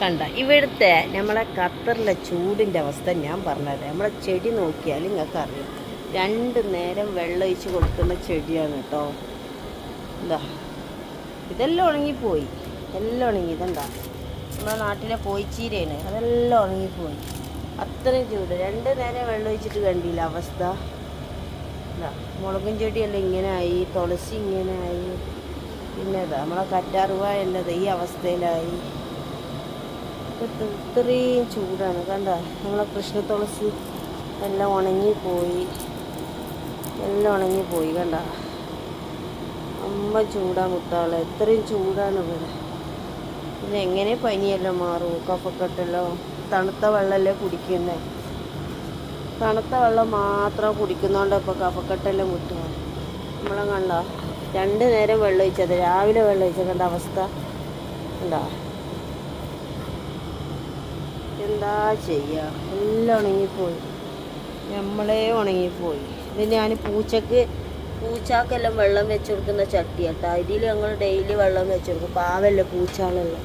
കണ്ട ഇവിടുത്തെ നമ്മളെ ഖത്തറിലെ ചൂടിൻ്റെ അവസ്ഥ ഞാൻ പറഞ്ഞത് നമ്മളെ ചെടി നോക്കിയാൽ നിങ്ങൾക്ക് അറിയാം. 2 നേരം വെള്ളം ഒഴിച്ച് കൊടുക്കുന്ന ചെടിയാണ് കേട്ടോ. എന്താ ഇതെല്ലാം ഉണങ്ങിപ്പോയി, എല്ലാം ഉണങ്ങി. ഇതെന്താ നമ്മുടെ നാട്ടിലെ പോയിച്ചീരയാണ്, അതെല്ലാം ഉണങ്ങിപ്പോയി. അത്രയും ചൂട്. 2 നേരം വെള്ളം ഒഴിച്ചിട്ട് കണ്ടില്ല അവസ്ഥ. എന്താ മുളകും ചെടിയെല്ലാം ഇങ്ങനെ ആയി, തുളസി ഇങ്ങനെ ആയി, പിന്നെ ഇതാ നമ്മളെ കറ്റാർവാഴ എന്നത് ഈ അവസ്ഥയിലായി. ഇത്രയും ചൂടാണ്. കണ്ട നമ്മളെ കൃഷ്ണ തുളസി എല്ലാം ഉണങ്ങിപ്പോയി, എല്ലാം ഉണങ്ങിപ്പോയി. കണ്ട അമ്മ ചൂടാ മുത്താളെ, ഇത്രയും ചൂടാണ് ഇവിടെ. പിന്നെ എങ്ങനെ പനിയെല്ലാം മാറും, കഫക്കെട്ടല്ലോ. തണുത്ത വെള്ളമല്ലേ കുടിക്കുന്നത്, തണുത്ത വെള്ളം മാത്രം കുടിക്കുന്നതുകൊണ്ട് ഇപ്പോൾ കഫക്കെട്ടെല്ലാം മുട്ടുക. നമ്മളെ കണ്ട 2 നേരം വെള്ളം ഒഴിച്ചത്, രാവിലെ വെള്ളം ഒഴിച്ചത് കണ്ട അവസ്ഥ. എന്താ എന്താ ചെയ്യുക, എല്ലാം ഉണങ്ങിപ്പോയി, നമ്മളെ ഉണങ്ങിപ്പോയി. ഇത് ഞാൻ പൂച്ചക്കെല്ലാം വെള്ളം വെച്ച് കൊടുക്കുന്ന ചട്ടി കേട്ടോ. ഇതിൽ ഞങ്ങൾ ഡെയിലി വെള്ളം വെച്ച് കൊടുക്കും, പാവല്ലേ പൂച്ചകളെല്ലാം.